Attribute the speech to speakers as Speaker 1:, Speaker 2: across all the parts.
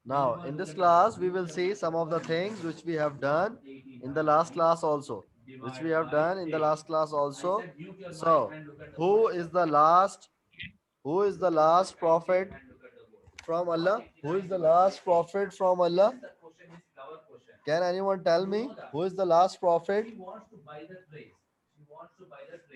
Speaker 1: Now, in this class, we will see some of the things which we have done in the last class also. Which we have done in the last class also. So, who is the last? Who is the last prophet from Allah? Who is the last prophet from Allah? Can anyone tell me who is the last prophet?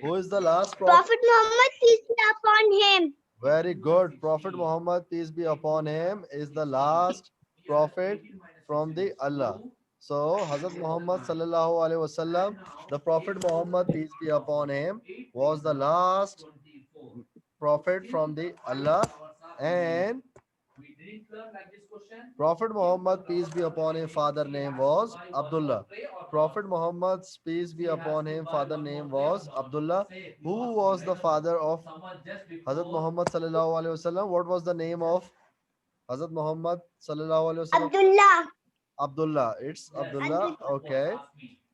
Speaker 1: Who is the last prophet?
Speaker 2: Prophet Muhammad, peace be upon him.
Speaker 1: Very good. Prophet Muhammad, peace be upon him, is the last prophet from the Allah. So, Hazrat Muhammad sallallahu alaihi wasallam, the Prophet Muhammad, peace be upon him, was the last prophet from the Allah, and Prophet Muhammad, peace be upon him, father name was Abdullah. Prophet Muhammad's peace be upon him, father name was Abdullah. Who was the father of Hazrat Muhammad sallallahu alaihi wasallam? What was the name of Hazrat Muhammad sallallahu alaihi wasallam?
Speaker 2: Abdullah.
Speaker 1: Abdullah. It's Abdullah. Okay.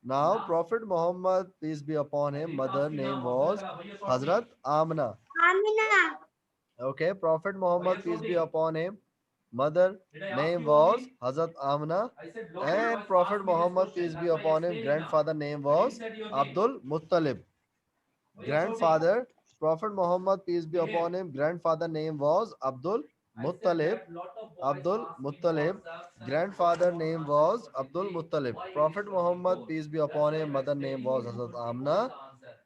Speaker 1: Now Prophet Muhammad, peace be upon him, mother name was Hazrat Amna.
Speaker 2: Amina.
Speaker 1: Okay. Prophet Muhammad, peace be upon him, mother name was Hazrat Amna, and Prophet Muhammad, peace be upon him, grandfather name was Abdul Muttalib. Grandfather, Prophet Muhammad, peace be upon him, grandfather name was Abdul Muttalib. Abdul Muttalib. Grandfather name was Abdul Muttalib. Prophet Muhammad, peace be upon him, mother name was Hazrat Amna.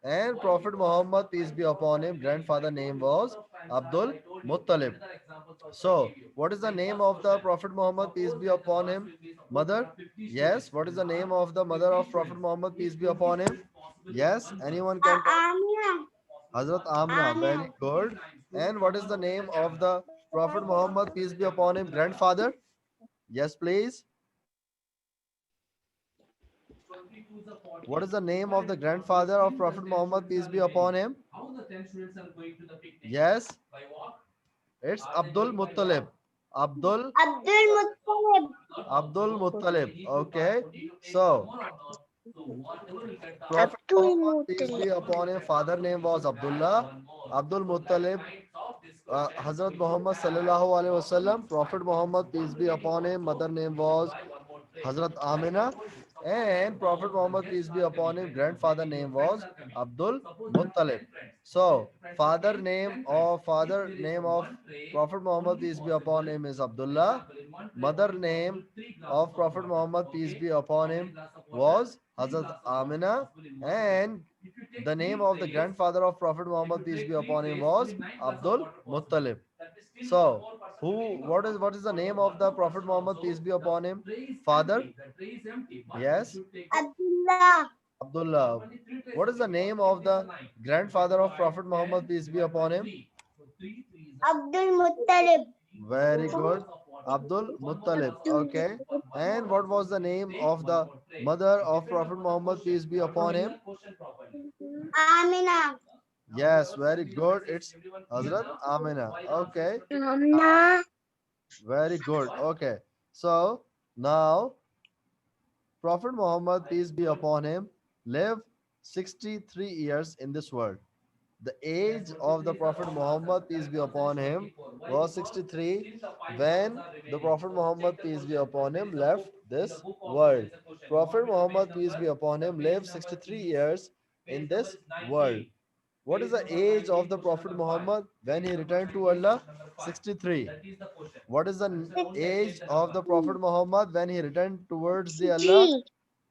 Speaker 1: And Prophet Muhammad, peace be upon him, grandfather name was Abdul Muttalib. So, what is the name of the Prophet Muhammad, peace be upon him? Mother? Yes. What is the name of the mother of Prophet Muhammad, peace be upon him? Yes. Anyone can tell?
Speaker 2: Amina.
Speaker 1: Hazrat Amna.
Speaker 2: Amina.
Speaker 1: Very good. And what is the name of the Prophet Muhammad, peace be upon him, grandfather? Yes, please. What is the name of the grandfather of Prophet Muhammad, peace be upon him? Yes, it's Abdul Muttalib. Abdul
Speaker 2: Abdul Muttalib.
Speaker 1: Abdul Muttalib. Okay. So Prophet
Speaker 2: Abdul
Speaker 1: Muhammad, peace be
Speaker 2: Muttalib.
Speaker 1: upon him, father name was Abdullah. Abdul Muttalib, Hazrat Muhammad sallallahu alaihi wasallam. Prophet Muhammad, peace be upon him, mother name was Hazrat Amina, and Prophet Muhammad, peace be upon him, grandfather name was Abdul Muttalib. So, father name of Prophet Muhammad, peace be upon him, is Abdullah. Mother name of Prophet Muhammad, peace be upon him, was Hazrat Amina, and the name of the grandfather of Prophet Muhammad, peace be upon him, was Abdul Muttalib. So, what is the name of the Prophet Muhammad, peace be upon him? Father? Yes,
Speaker 2: Abdullah.
Speaker 1: Abdullah. What is the name of the grandfather of Prophet Muhammad, peace be upon him?
Speaker 2: Abdul Muttalib.
Speaker 1: Very good. Abdul Muttalib. Okay. And what was the name of the mother of Prophet Muhammad, peace be upon him?
Speaker 2: Amina.
Speaker 1: Yes, very good. It's Hazrat Amina. Okay.
Speaker 2: Amina.
Speaker 1: Very good. Okay. So now Prophet Muhammad, peace be upon him, lived 63 years in this world. The age of the Prophet Muhammad, peace be upon him, was 63 when the Prophet Muhammad, peace be upon him, left this world. Prophet Muhammad, peace be upon him, lived 63 years in this world. What is the age of the Prophet Muhammad when he returned to Allah? 63. What is the age of the Prophet Muhammad when he returned towards the Allah?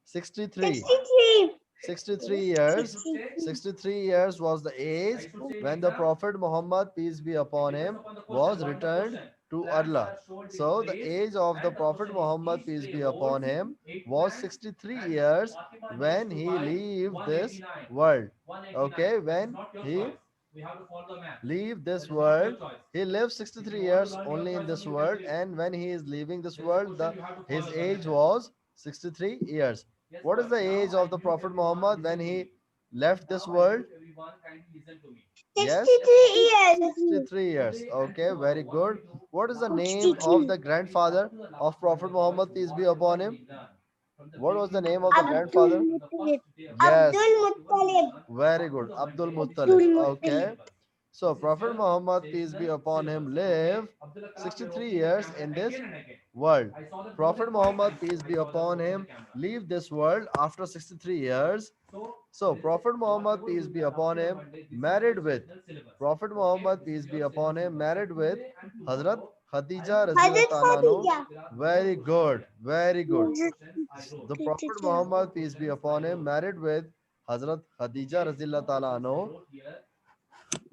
Speaker 2: 63.
Speaker 1: 63.
Speaker 2: 63.
Speaker 1: 63 years.
Speaker 2: 63.
Speaker 1: 63 years was the age when the Prophet Muhammad, peace be upon him, was returned to Allah. So the age of the Prophet Muhammad, peace be upon him, was 63 years when he left this world. Okay, when he leave this world, he lived 63 years only in this world, and when he is leaving this world, his age was 63 years. What is the age of the Prophet Muhammad when he left this world? Yes,
Speaker 2: 63 years.
Speaker 1: 63 years. Okay, very good. What is the name of
Speaker 2: 63.
Speaker 1: the grandfather of Prophet Muhammad, peace be upon him? What was the name of the
Speaker 2: Abdul
Speaker 1: grandfather?
Speaker 2: Muttalib.
Speaker 1: Yes,
Speaker 2: Abdul Muttalib.
Speaker 1: very good. Abdul Muttalib.
Speaker 2: Abdul
Speaker 1: Okay.
Speaker 2: Muttalib.
Speaker 1: So Prophet Muhammad, peace be upon him, lived 63 years in this world. Prophet Muhammad, peace be upon him, leave this world after 63 years. So Prophet Muhammad, peace be upon him, married with Prophet Muhammad, peace be upon him, married with Hazrat Khadija Razila
Speaker 2: Hazrat
Speaker 1: Ta'ala anhu.
Speaker 2: Khadija.
Speaker 1: Very good, very good. The Prophet
Speaker 2: Khadija.
Speaker 1: Muhammad, peace be upon him, married with Hazrat Khadija Razila Ta'ala anhu.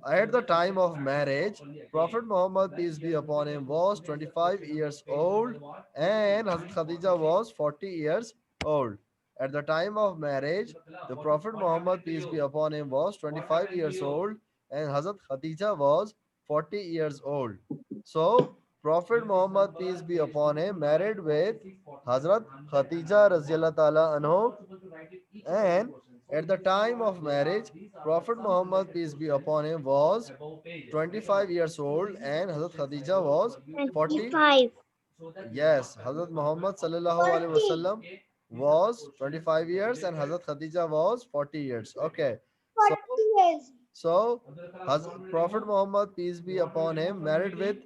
Speaker 1: At the time of marriage, Prophet Muhammad, peace be upon him, was 25 years old and Hazrat Khadija was 40 years old. At the time of marriage, the Prophet Muhammad, peace be upon him, was 25 years old and Hazrat Khadija was 40 years old. So, Prophet Muhammad, peace be upon him, married with Hazrat Khadija Raziyallahu Ta'ala anhu, and at the time of marriage, Prophet Muhammad, peace be upon him, was 25 years old and Hazrat Khadija was 40.
Speaker 2: 25.
Speaker 1: Yes, Hazrat Muhammad sallallahu alaihi
Speaker 2: 40.
Speaker 1: wasallam was 25 years and Hazrat Khadija was 40 years. Okay. So,
Speaker 2: 40 years.
Speaker 1: so Prophet Muhammad, peace be upon him, married with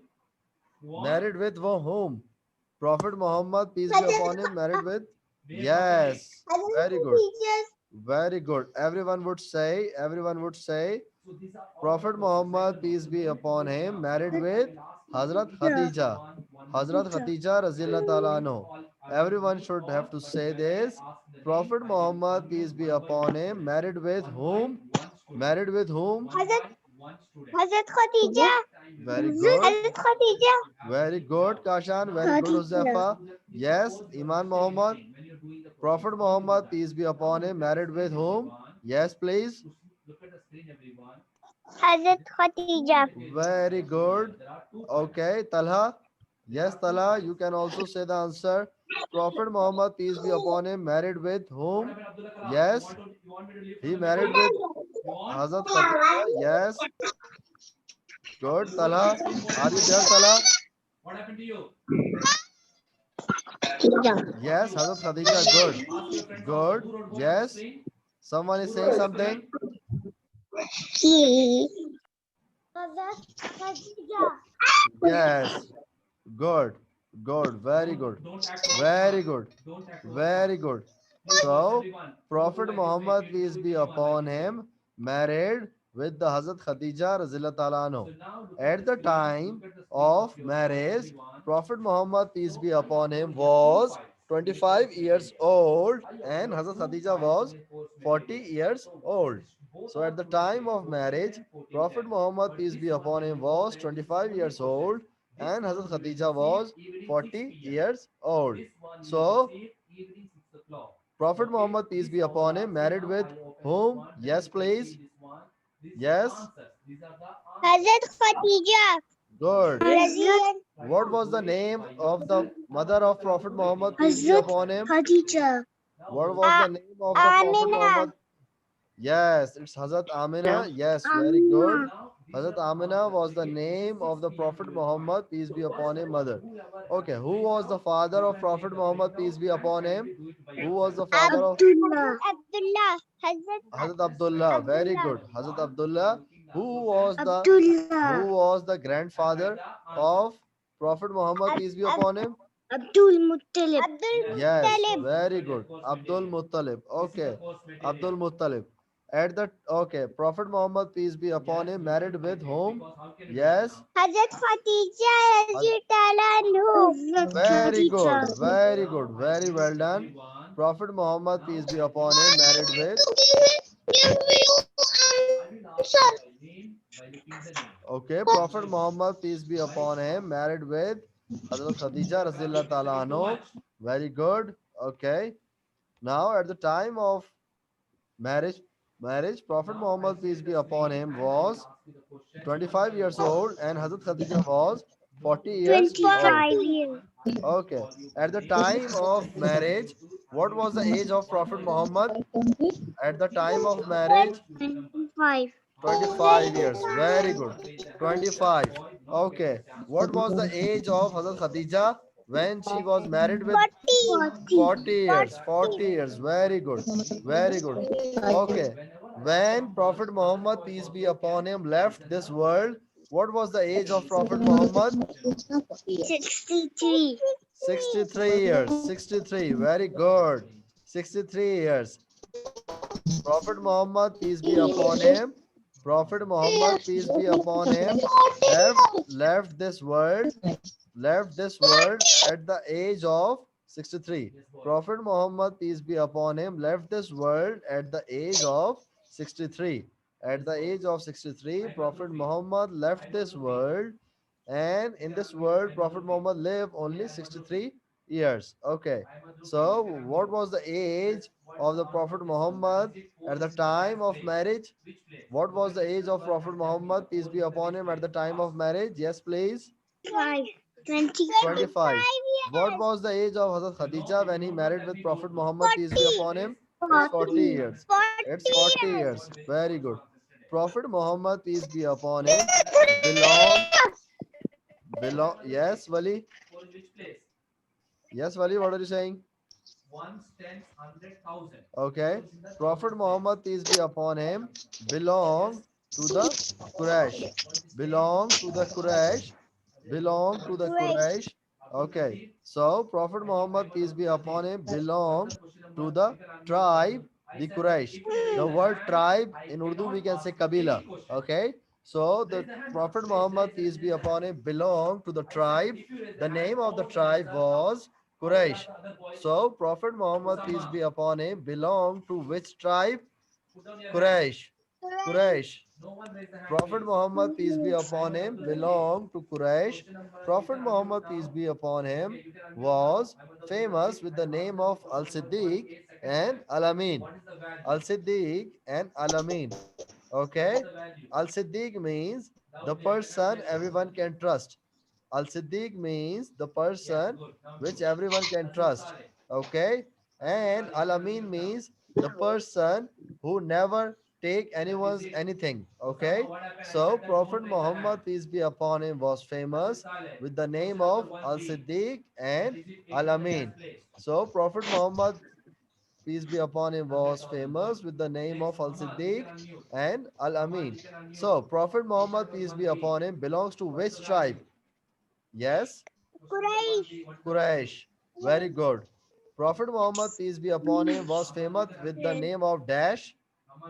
Speaker 1: whom? Prophet Muhammad, peace be upon him, married with? Yes,
Speaker 2: Hazrat
Speaker 1: very good.
Speaker 2: Khadija.
Speaker 1: Very good. Everyone would say, Prophet Muhammad, peace be upon him, married with Hazrat Khadija. Hazrat Khadija Razillah Ta'ala anhu. Everyone should have to say this. Prophet Muhammad, peace be upon him, married with whom? Married with whom?
Speaker 2: Hazrat Khadija.
Speaker 1: Very good.
Speaker 2: Hazrat Khadija.
Speaker 1: Very good, Kashan. Very good, Huzefa. Yes, Iman Muhammad. Prophet Muhammad, peace be upon him, married with whom? Yes, please.
Speaker 2: Hazrat Khadija.
Speaker 1: Very good. Okay, Talha. Yes, Talha, you can also say the answer. Prophet Muhammad, peace be upon him, married with whom? Yes, he married with Hazrat Khadija. Yes, good. Talha, are you there, Talha? Yes, Hazrat Khadija. Good. Good. Yes. Someone is saying something.
Speaker 2: Hazrat Khadija.
Speaker 1: Yes. Good. Good. Very good. Very good. Very good. So, Prophet Muhammad, peace be upon him, married with the Hazrat Khadija Razillah Ta'ala anhu. At the time of marriage, Prophet Muhammad, peace be upon him, was 25 years old and Hazrat Khadija was 40 years old. So at the time of marriage, Prophet Muhammad, peace be upon him, was 25 years old and Hazrat Khadija was 40 years old. So Prophet Muhammad, peace be upon him, married with whom? Yes, please. Yes.
Speaker 2: Hazrat Khadija.
Speaker 1: Good.
Speaker 2: Hazrat
Speaker 1: What was the name of the mother of Prophet Muhammad, peace be
Speaker 2: Hazrat
Speaker 1: upon him?
Speaker 2: Khadija.
Speaker 1: What was the name of the Prophet
Speaker 2: Amina.
Speaker 1: Muhammad? Yes, it's Hazrat Amina. Yes, very good. Hazrat Amina was the name of the Prophet Muhammad, peace be upon him, mother. Okay, who was the father of Prophet Muhammad, peace be upon him? Who was the father of
Speaker 2: Abdullah. Abdullah.
Speaker 1: Hazrat Abdullah? Very good. Hazrat Abdullah. Who was the
Speaker 2: Abdullah.
Speaker 1: grandfather of Prophet Muhammad, peace be upon him?
Speaker 2: Abdul Muttalib. Abdul
Speaker 1: Yes,
Speaker 2: Muttalib.
Speaker 1: very good. Abdul Muttalib. Okay, Abdul Muttalib. At the okay, Prophet Muhammad, peace be upon him, married with whom? Yes,
Speaker 2: Hazrat Khadija radhiyallahu
Speaker 1: very good, very good, very well done. Prophet Muhammad, peace be upon him, married with. Okay, Prophet Muhammad, peace be upon him, married with Hazrat Khadija Razillah Ta'ala anhu. Very good. Okay. Now at the time of marriage, Prophet Muhammad, peace be upon him, was 25 years old and Hazrat Khadija was 40 years
Speaker 2: 25
Speaker 1: old.
Speaker 2: years.
Speaker 1: Okay. At the time of marriage, what was the age of Prophet Muhammad? At the time of marriage,
Speaker 2: 25.
Speaker 1: 25 years. Very good. 25. Okay. What was the age of Hazrat Khadija when she was married with?
Speaker 2: 40.
Speaker 1: 40 years. 40 years. Very good. Very good. Okay. When Prophet Muhammad, peace be upon him, left this world, what was the age of Prophet Muhammad?
Speaker 2: 63.
Speaker 1: 63 years. 63. Very good. 63 years. Prophet Muhammad, peace be upon him. Prophet Muhammad, peace be upon him, left this world, at the age of 63. Prophet Muhammad, peace be upon him, left this world at the age of 63. At the age of 63, Prophet Muhammad left this world, and in this world, Prophet Muhammad lived only 63 years. Okay, so what was the age of the Prophet Muhammad at the time of marriage? What was the age of Prophet Muhammad, peace be upon him, at the time of marriage? Yes, please.
Speaker 2: 5. 25.
Speaker 1: 25. What was the age of Hazrat Khadija when he married with Prophet Muhammad, peace be upon him? It's 40
Speaker 2: 40.
Speaker 1: years. It's 40 years. Very good. Prophet Muhammad, peace be upon him, belong, yes, Wali. Yes, Wali, what are you saying? Okay. Prophet Muhammad, peace be upon him, belong to the Quraysh. Belong to the Quraysh. Belong to the Quraysh. Okay. So Prophet Muhammad, peace be upon him, belong to the tribe, the Quraysh. The word tribe in Urdu we can say Kabila. Okay. So the Prophet Muhammad, peace be upon him, belonged to the tribe. The name of the tribe was Quraysh. So Prophet Muhammad, peace be upon him, belonged to which tribe? Quraysh. Quraysh. Prophet Muhammad, peace be upon him, belonged to Quraysh. Prophet Muhammad, peace be upon him, was famous with the name of Al Siddiq and Al Amin. Al Siddiq and Al Amin. Okay? Al Siddiq means the person everyone can trust. Al Siddiq means the person which everyone can trust. Okay? And Al Amin means the person who never take anyone's anything. Okay? So Prophet Muhammad, peace be upon him, was famous with the name of Al Siddiq and Al Amin. So Prophet Muhammad, peace be upon him, was famous with the name of Al Siddiq and Al Amin. So Prophet Muhammad, peace be upon him, belongs to which tribe? Yes?
Speaker 2: Quraish.
Speaker 1: Quraysh. Very good. Prophet Muhammad, peace be upon him, was famous with the name of Dash.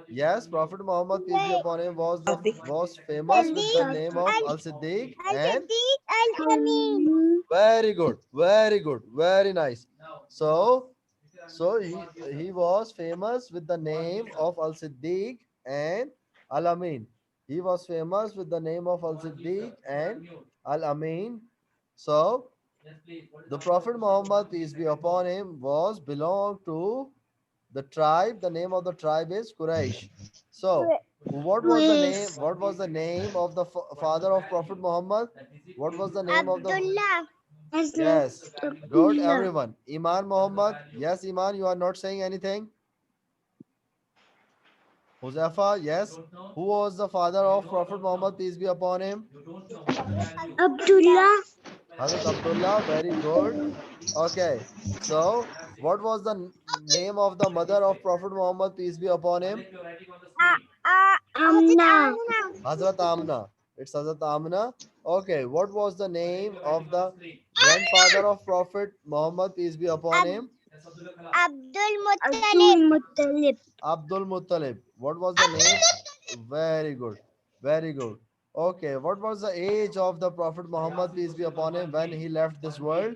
Speaker 1: Yes, Prophet Muhammad, peace be upon him, was famous with the name of Al Siddiq and very good, very good, very nice. So, he was famous with the name of Al Siddiq and Al Amin. He was famous with the name of Al Siddiq and Al Amin. So, the Prophet Muhammad, peace be upon him, was belonged to the tribe. The name of the tribe is Quraysh. So, what was the name?
Speaker 2: Quraish.
Speaker 1: What was the name of the father of Prophet Muhammad? What was the name of the?
Speaker 2: Abdullah. His name
Speaker 1: Yes,
Speaker 2: is
Speaker 1: good,
Speaker 2: Abdullah.
Speaker 1: everyone. Iman Muhammad. Yes, Iman, you are not saying anything. Huzaifa, yes. Who was the father of Prophet Muhammad, peace be upon him?
Speaker 2: Abdullah.
Speaker 1: Hazrat Abdullah, very good. Okay, so what was the name of the mother of Prophet Muhammad, peace be upon him?
Speaker 2: Amna.
Speaker 1: Hazrat Amna. It's Hazrat Amna. Okay, what was the name of the grandfather of Prophet Muhammad, peace be upon him?
Speaker 2: Abdul Muttalib.
Speaker 1: Abdul Muttalib. What was the name? Very good. Very good. Okay, what was the age of the Prophet Muhammad, peace be upon him, when he left this world?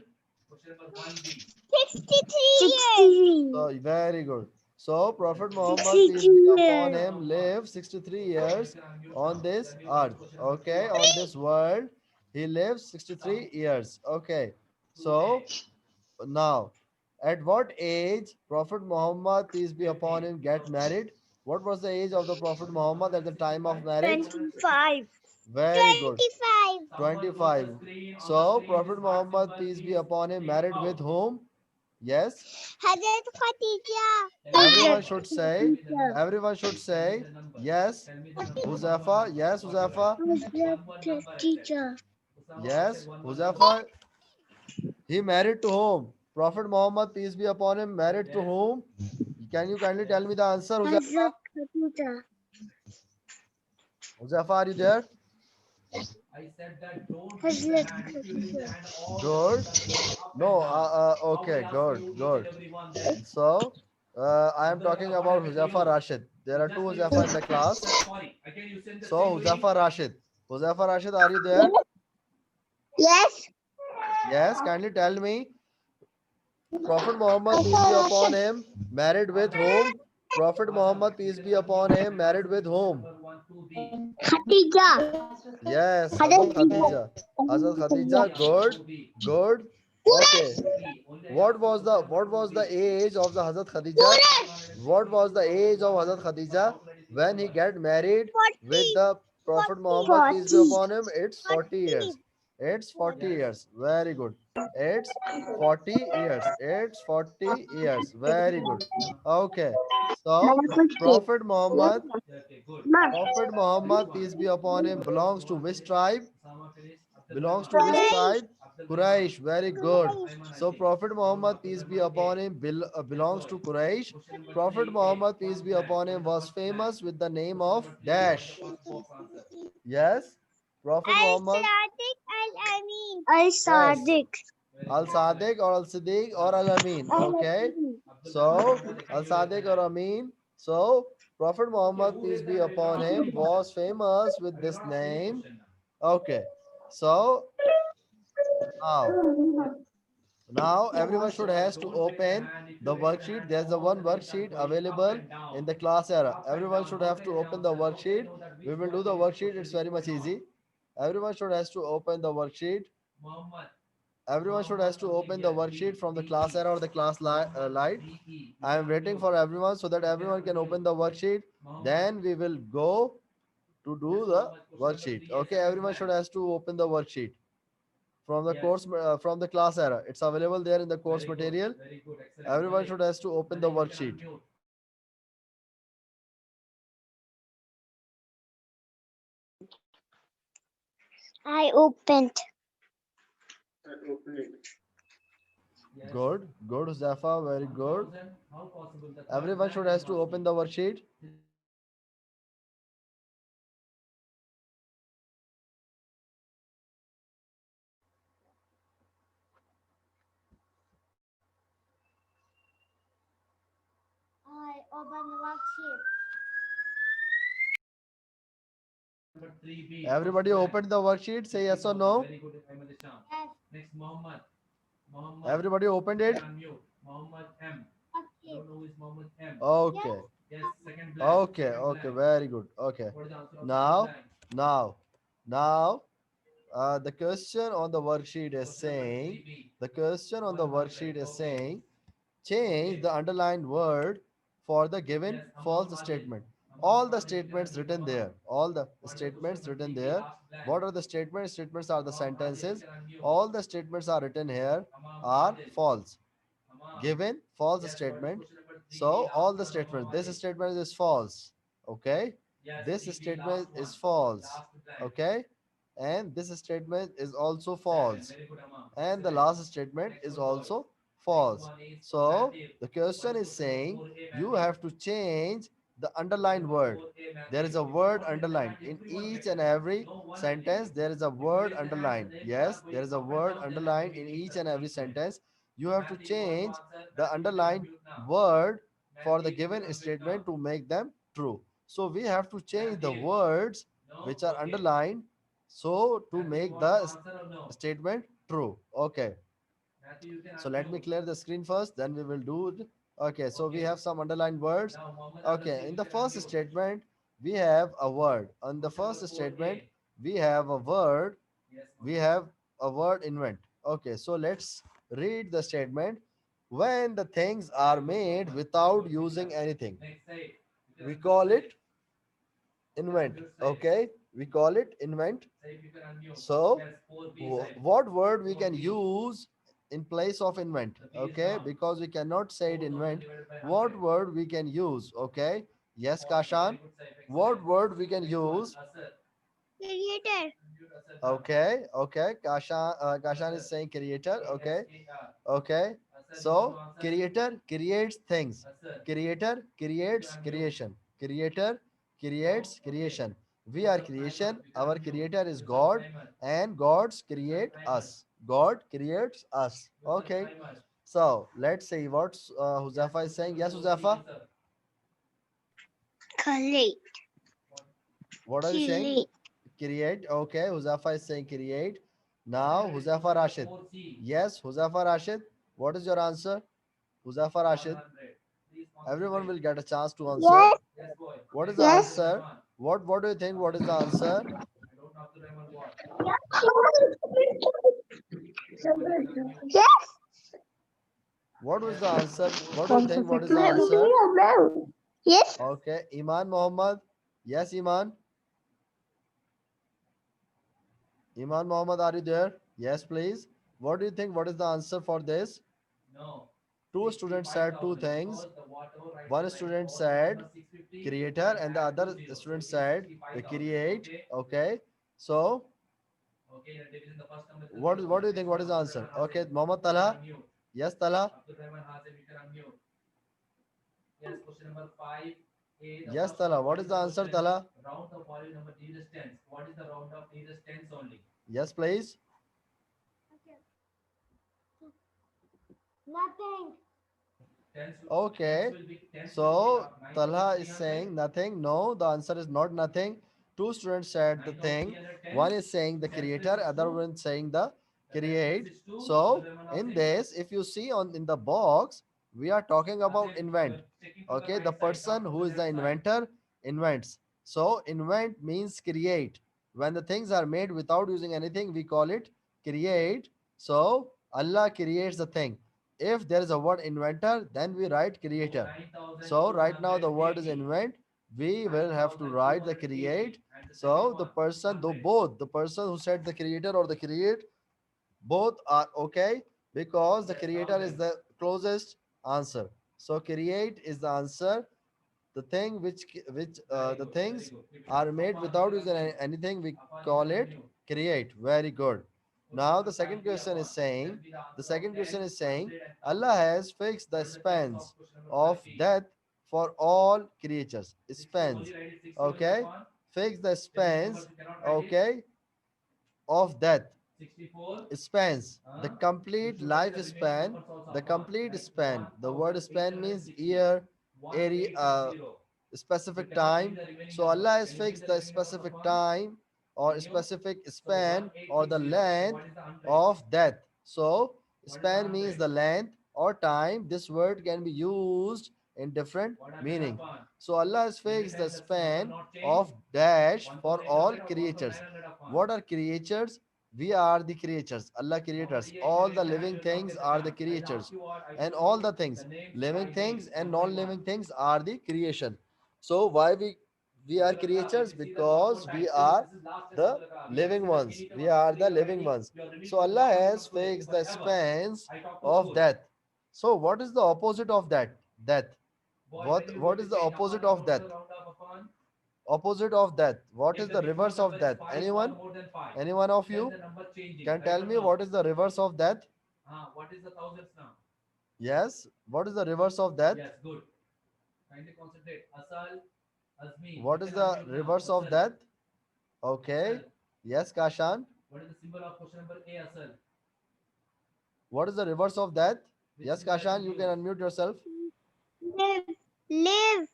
Speaker 2: 63
Speaker 1: So, very good. So, Prophet Muhammad, peace
Speaker 2: 63
Speaker 1: be upon
Speaker 2: years.
Speaker 1: him, lived 63 years on this earth. Okay, on this world, he lived 63 years. Okay, so now, at what age Prophet Muhammad, peace be upon him, get married? What was the age of the Prophet Muhammad at the time of marriage?
Speaker 2: 25.
Speaker 1: Very good. 25. So, Prophet Muhammad, peace be upon him, married with whom? Yes.
Speaker 2: Hazrat Khadija.
Speaker 1: Everyone should say. Everyone should say. Yes. Huzafa. Yes, Huzafa.
Speaker 2: Hazrat Khadija.
Speaker 1: Yes. Huzafa. He married to whom? Prophet Muhammad, peace be upon him, married to whom? Can you kindly tell me the answer, Huzafa?
Speaker 2: Hazrat Khadija.
Speaker 1: Huzaifa, are you there?
Speaker 2: Hazrat Khadija.
Speaker 1: Good. No, okay, good, good. So, I am talking about Huzaifa Rashid. There are two Huzaifa in the class. So, Huzaifa Rashid. Huzaifa Rashid, are you there?
Speaker 2: Yes.
Speaker 1: Yes, kindly tell me. Prophet Muhammad, peace be upon him, married with whom? Prophet Muhammad, peace be upon him, married with whom?
Speaker 2: Khadija.
Speaker 1: Yes,
Speaker 2: Hazrat
Speaker 1: Hazrat Khadija. Hazrat
Speaker 2: Khadija.
Speaker 1: Khadija, good, good. Okay. What was the age of the Hazrat Khadija? What was the age of Hazrat Khadija when he get married with
Speaker 2: 40.
Speaker 1: the Prophet Muhammad, peace be
Speaker 2: 40.
Speaker 1: upon him? It's 40 years. It's 40 years. Very good. It's 40 years. It's 40 years. Very good. Okay. So Prophet Muhammad, Prophet Muhammad, peace be upon him, belongs to which tribe? Belongs to which
Speaker 2: Quraysh.
Speaker 1: tribe? Quraysh. Very good. So Prophet Muhammad, peace be upon him, belongs to Quraysh. Prophet Muhammad, peace be upon him, was famous with the name of Dash. Yes. Prophet Muhammad,
Speaker 2: Al-Sadiq Al-Amin.
Speaker 1: yes.
Speaker 2: Al-Sadiq.
Speaker 1: Al Sadiq or Al Siddiq or Al Amin. Okay.
Speaker 2: Al-Amin.
Speaker 1: So Al Sadiq or Amin. So Prophet Muhammad, peace be upon him, was famous with this name. Okay. So now Now everyone should has to open the worksheet. There's a one worksheet available in the class era. Everyone should have to open the worksheet. We will do the worksheet. It's very much easy. Everyone should has to open the worksheet. Everyone should has to open the worksheet from the class era or the class light. I am waiting for everyone so that everyone can open the worksheet. Then we will go to do the worksheet. Okay, everyone should has to open the worksheet from the course from the class era. It's available there in the course material. Everyone should has to open the worksheet.
Speaker 2: I opened.
Speaker 1: Good, good, Zafa, very good. Everyone should has to open the worksheet.
Speaker 2: I opened the worksheet.
Speaker 1: Everybody opened the worksheet. Say yes or no.
Speaker 2: Yes.
Speaker 1: Everybody opened it.
Speaker 2: Okay.
Speaker 1: Okay. Okay. Okay. Very good. Okay. Now, now, now. The question on the worksheet is saying. The question on the worksheet is saying. Change the underlined word for the given false statement. All the statements written there. All the statements written there. What are the statements? Statements are the sentences. All the statements are written here are false. Given false statement. So all the statements. This statement is false. Okay. This statement is false. Okay. And this statement is also false, and the last statement is also false. So the question is saying you have to change the underlined word. There is a word underlined in each and every sentence. There is a word underlined. Yes, there is a word underlined in each and every sentence. You have to change the underlined word for the given statement to make them true. So we have to change the words which are underlined so to make the statement true. Okay. So let me clear the screen first, then we will do it. Okay, so we have some underlined words. Okay, in the first statement, we have a word. On the first statement, we have a word. We have a word invent. Okay, so let's read the statement. When the things are made without using anything, we call it invent. Okay, we call it invent. So what word we can use in place of invent? Okay, because we cannot say it invent. What word we can use? Okay, yes, Kashan. What word we can use?
Speaker 2: Creator.
Speaker 1: Okay, okay, Kashan is saying creator. Okay, okay. So creator creates things. Creator creates creation. Creator, creates, creation. We are creation. Our creator is God, and God's create us. God creates us. Okay. So let's see what Huzafa is saying. Yes, Huzafa.
Speaker 2: Collect.
Speaker 1: What are you saying?
Speaker 2: Collect.
Speaker 1: Create. Okay. Huzafa is saying create. Now Huzafa Rashid. Yes, Huzafa Rashid. What is your answer? Huzafa Rashid. Everyone will get a chance to answer.
Speaker 2: Yes.
Speaker 1: What is the
Speaker 2: Yes.
Speaker 1: answer? What do you think? What is the answer?
Speaker 2: Yes.
Speaker 1: What was the answer? What do you
Speaker 2: कौन सा
Speaker 1: think? What is the
Speaker 2: sector है वो भी
Speaker 1: answer?
Speaker 2: नहीं है Yes.
Speaker 1: Okay, Iman Mohammed. Yes, Iman. Iman Mohammed, are you there? Yes, please. What do you think? What is the answer for this? Two students said two things. One student said creator, and the other student said the create. Okay. So, what do you think? What is the answer? Okay, Mohammed Talha. Yes, Talha. Yes, Tala. What is the answer, Tala? Yes, please.
Speaker 2: Nothing.
Speaker 1: Okay. So Talha is saying nothing. No, the answer is not nothing. Two students said the thing. One is saying the creator, other one is saying the create. So in this, if you see on in the box, we are talking about invent. Okay, the person who is the inventor invents. So invent means create. When the things are made without using anything, we call it create. So Allah creates the thing. If there is a word inventor, then we write creator. So right now the word is invent. We will have to write the create. So the person, though both the person who said the creator or the create, both are okay because the creator is the closest answer. So create is the answer. The thing which the things are made without using anything, we call it create. Very good. Now the second question is saying Allah has fixed the spans of death for all creatures. Spans. Okay. Fix the spans. Okay. Of death. Spans. The complete lifespan. The complete span. The word span means year, area, specific time. So Allah has fixed the specific time or specific span or the length of death. So span means the length or time. This word can be used in different meaning. So Allah has fixed the span of dash for all creatures. What are creatures? We are the creatures. Allah creators. All the living things are the creatures. And all the things, living things and non-living things are the creation. So why we are creatures? Because we are the living ones. We are the living ones. So Allah has fixed the spans of death. So what is the opposite of that? Death. What is the opposite of death? Opposite of death. What is the reverse of death? Anyone? Anyone of you can tell me what is the reverse of death? Yes. What is the reverse of death? What is the reverse of death? Okay. Yes, Kashan. What is the reverse of death? Yes, Kashan, you can unmute yourself.
Speaker 2: Live. Live.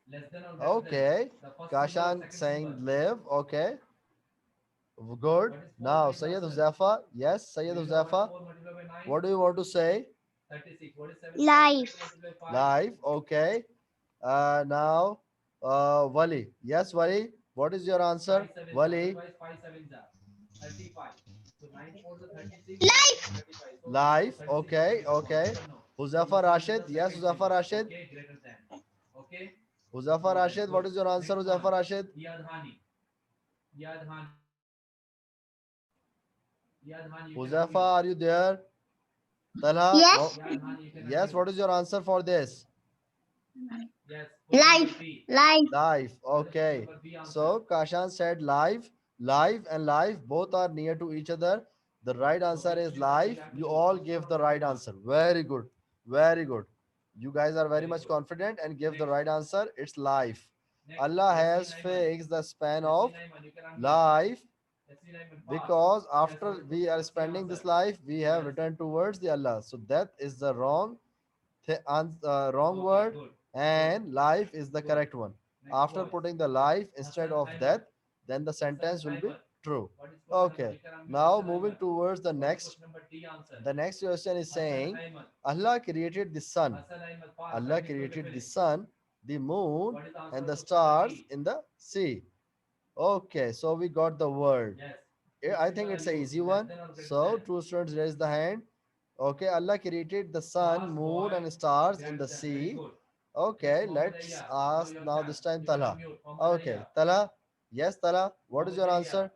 Speaker 1: Okay. Kashan saying live. Okay. Good. Now, Sayyid Huzafa. Yes, Sayyid Huzafa. What do you want to say?
Speaker 2: Life.
Speaker 1: Life. Okay. Now, Wali. Yes, Wali. What is your answer? Wali.
Speaker 2: Life.
Speaker 1: Life. Okay. Okay. Huzafa Rashid. Yes, Huzafa Rashid. Huzafa Rashid. What is your answer, Huzafa Rashid? Huzafa, are you there? Talha.
Speaker 2: Yes.
Speaker 1: Yes, what is your answer for this?
Speaker 2: Life. Life.
Speaker 1: Life. Okay. So Kashan said life. Life and life both are near to each other. The right answer is life. You all give the right answer. Very good. Very good. You guys are very much confident and give the right answer. It's life. Allah has fixed the span of life because after we are spending this life, we have returned towards the Allah. So death is the wrong word, and life is the correct one. After putting the life instead of death, then the sentence will be true. Okay. Now moving towards the next. The next question is saying, Allah created the sun. Allah created the sun, the moon, and the stars in the sea. Okay, so we got the word. I think it's an easy one. So, two students raise the hand. Okay, Allah created the sun, moon, and stars in the sea. Okay, let's ask now this time Tala. Okay, Tala. Yes, Tala. What is your answer?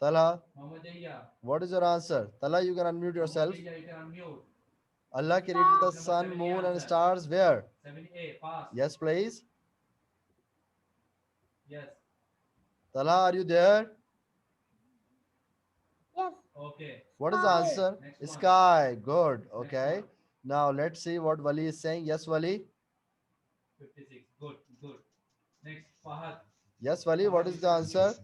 Speaker 1: Tala, what is your answer? Tala, you can unmute yourself. Allah created the sun, moon, and stars where? Yes, please. Tala, are you there?
Speaker 2: Yes.
Speaker 1: What is the answer? Sky. Good. Okay. Now let's see what Wali is saying. Yes, Wali. Yes, Wali. What is the answer?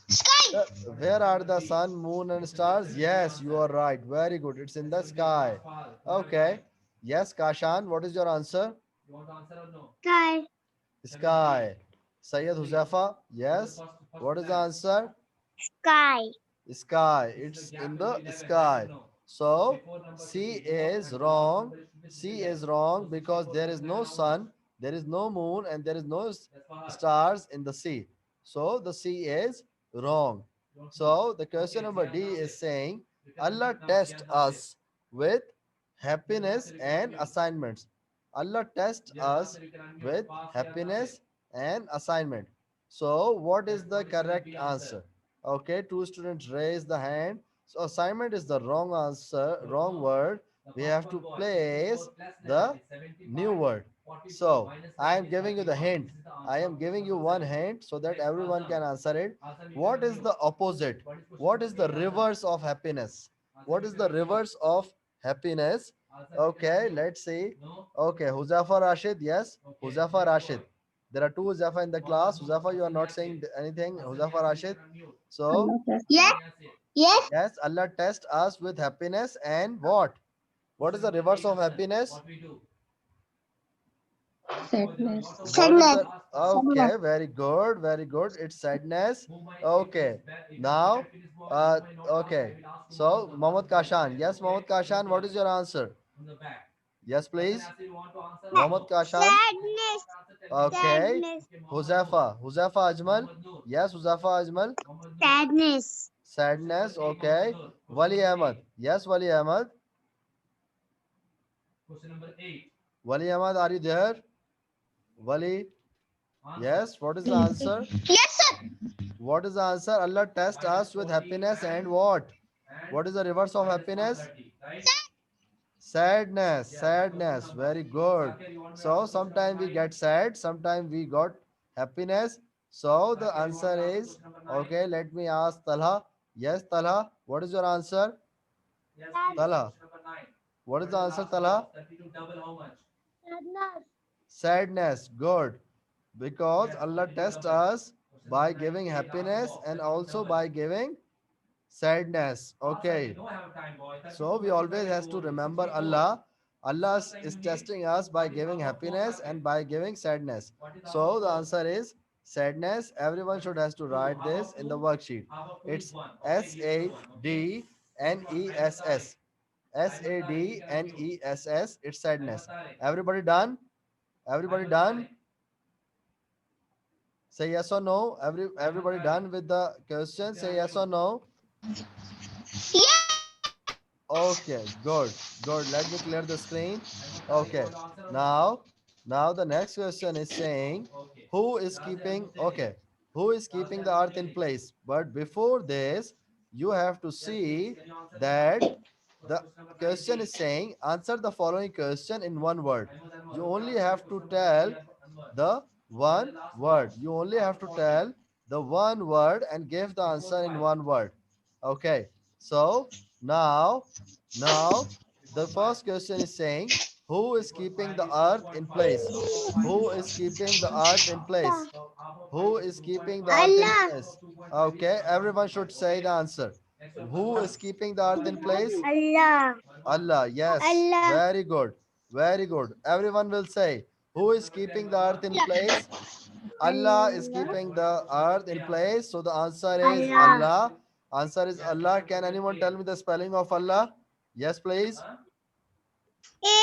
Speaker 2: Sky.
Speaker 1: Uh, Where are the sun, moon, and stars? Yes, you are right. Very good. It's in the sky. Okay. Yes, Kashan. What is your answer?
Speaker 2: Sky.
Speaker 1: Sky. Sayyid Huzafa. Yes. What is the answer?
Speaker 2: Sky.
Speaker 1: Sky. It's in the sky. So C is wrong. C is wrong because there is no sun, there is no moon, and there is no stars in the sea. So the C is wrong. So the question number D is saying Allah test us with happiness and assignments. Allah test us with happiness and assignment. So what is the correct answer? Okay, two students raise the hand. So assignment is the wrong answer, wrong word. We have to place the new word. So I am giving you the hint. I am giving you one hint so that everyone can answer it. What is the opposite? What is the reverse of happiness? What is the reverse of happiness? Okay, let's see. Okay, Huzafa Rashid, yes. Huzafa Rashid. There are two Huzafa in the class. Huzafa, you are not saying anything. Huzafa Rashid. So,
Speaker 2: Yes. Yes.
Speaker 1: yes, Allah test us with happiness and what? What is the reverse of happiness?
Speaker 2: Sadness.
Speaker 1: What is
Speaker 2: Sadness.
Speaker 1: the okay? Very good, very good. It's sadness. Okay. Now, okay. So, Mohammad Kashan. Yes, Mohammad Kashan. What is your answer? Yes, please. Mohammad Kashan.
Speaker 2: Sadness.
Speaker 1: Okay.
Speaker 2: Sadness.
Speaker 1: Huzafa Ajmal. Yes, Huzafa Ajmal.
Speaker 2: Sadness.
Speaker 1: Sadness. Okay. Wali Ahmad. Yes, Wali Ahmad. Wali Ahmad, are you there? Wali. Yes. What is the answer?
Speaker 2: Yes, sir.
Speaker 1: What is the answer? Allah test us with happiness and what? What is the reverse of happiness? Sadness. Sadness. Very good. So sometimes we get sad, sometimes we got happiness. So the answer is okay. Let me ask Talha. Yes, Talha. What is your answer? Talha. What is the answer, Talha?
Speaker 2: Sadness.
Speaker 1: Sadness. Good. Because Allah tests us by giving happiness and also by giving sadness. Okay. So we always has to remember Allah. Allah is testing us by giving happiness and by giving sadness. So the answer is sadness. Everyone should has to write this in the worksheet. It's SADNESS. SADNESS. It's sadness. Everybody done? Everybody done? Say yes or no. Everybody done with the question? Say yes or no. Okay, good, good. Let me clear the screen. Okay, now, now the next question is saying, who is keeping? Okay, who is keeping the earth in place? But before this, you have to see that the question is saying, answer the following question in one word. You only have to tell the one word. You only have to tell the one word and give the answer in one word. Okay, so now the first question is saying, Who is keeping the earth in place? Who is keeping the earth in place? Who is keeping the earth in
Speaker 2: Allah.
Speaker 1: place? Okay, everyone should say the answer. Who is keeping the earth in place?
Speaker 2: Allah.
Speaker 1: Allah. Yes,
Speaker 2: Allah.
Speaker 1: very good. Very good. Everyone will say, who is keeping the earth in place? Allah is
Speaker 2: Allah.
Speaker 1: keeping the earth in place. So the answer is
Speaker 2: Allah.
Speaker 1: Allah. Answer is Allah. Can anyone tell me the spelling of Allah? Yes, please.
Speaker 2: A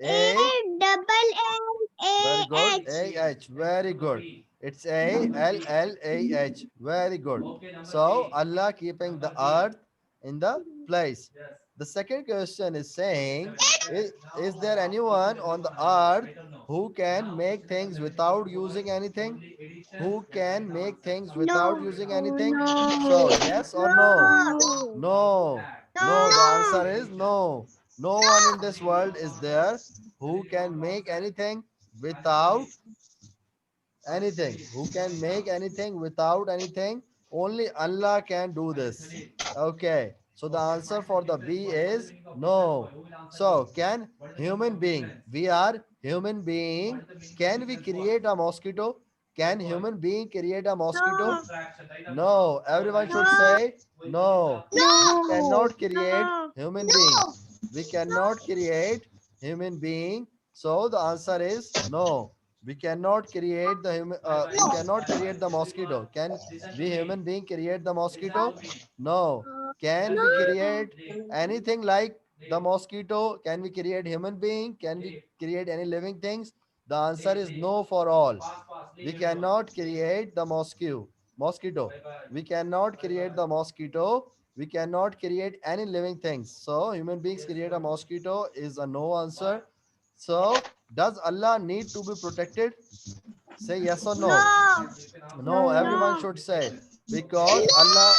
Speaker 2: A
Speaker 1: A.
Speaker 2: double L
Speaker 1: Very
Speaker 2: A
Speaker 1: good.
Speaker 2: H.
Speaker 1: A-H. Very good. It's A-L-L-A-H. Very good. So Allah keeping the earth in the place. The second question is saying, is there anyone on the earth who can make things without using anything? Who can make things without
Speaker 2: No.
Speaker 1: using
Speaker 2: Oh,
Speaker 1: anything? So
Speaker 2: no.
Speaker 1: yes or no?
Speaker 2: No.
Speaker 1: No. No. The answer is no. No one in this world is there who can make anything without anything. Who can make anything without anything? Only Allah can do this. Okay. So the answer for the B is no. So can human being, we are human being, can we create a mosquito? Can human being create a mosquito? No. Everyone should say no. We
Speaker 2: No.
Speaker 1: cannot create human being. We cannot create human being. So the answer is no. We cannot create the human. We cannot create the mosquito. Can we human being create the mosquito? No. Can we create anything like the mosquito? Can we create human being? Can we create any living things? The answer is no for all. We cannot create the mosquito. We cannot create the mosquito. We cannot create any living things. So human beings create a mosquito is a no answer. So does Allah need to be protected? Say yes or no.
Speaker 2: No.
Speaker 1: No, everyone
Speaker 2: No.
Speaker 1: should say because Allah.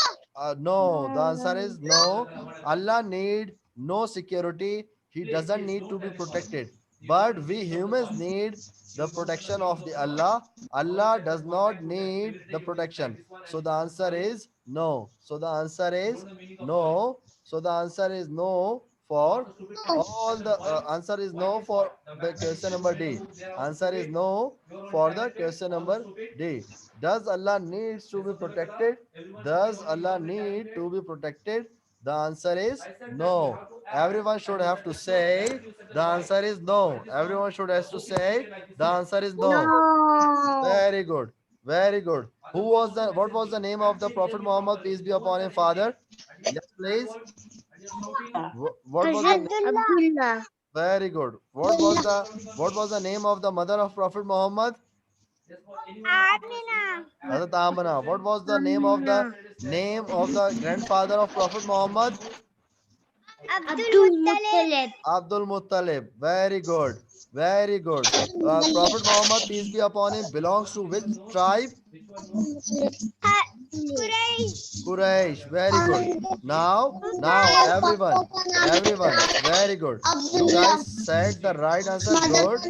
Speaker 1: No, the answer
Speaker 2: No.
Speaker 1: is no. Allah need no security. He doesn't need to be protected. But we humans need the protection of the Allah. Allah does not need the protection. So the answer is no. So the answer is no. So the answer is no for all the answer is no for the question number D. Answer is no for the question number D. Does Allah needs to be protected? Does Allah need to be protected? The answer is no. Everyone should have to say the answer is no. Everyone should have to say the answer is no.
Speaker 2: No.
Speaker 1: Very good. Very good. Who was the what was the name of the Prophet Muhammad, peace be upon him, father? Yes, please. What was the name?
Speaker 2: Abdullah.
Speaker 1: Very good. What was the name of the mother of Prophet Muhammad?
Speaker 2: Amina.
Speaker 1: Hazrat Amana. What was the
Speaker 2: Amina.
Speaker 1: name of the grandfather of Prophet Muhammad?
Speaker 2: Abdul Muttalib.
Speaker 1: Abdul Muttalib. Very good. Very good. Prophet Muhammad, peace be upon him, belongs to which tribe?
Speaker 2: Quraysh.
Speaker 1: Quraysh. Very good. Now, everyone, very good. You guys said the right answer. Good.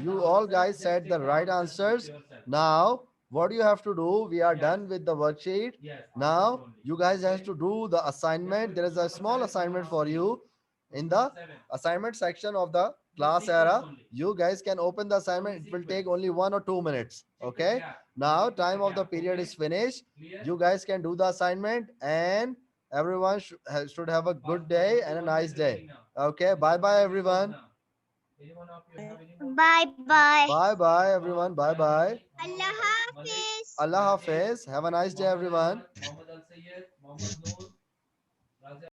Speaker 1: You all guys said the right answers. Now, what you have to do? We are done with the worksheet. Now, you guys have to do the assignment. There is a small assignment for you in the assignment section of the class era. You guys can open the assignment. It will take only 1 or 2 minutes. Okay. Now, time of the period is finished. You guys can do the assignment and everyone should have a good day and a nice day. Okay. Bye bye, everyone.
Speaker 2: Bye bye.
Speaker 1: Bye bye, everyone. Bye bye.
Speaker 2: Allah Hafiz.
Speaker 1: Allah Hafiz. Have a nice day, everyone.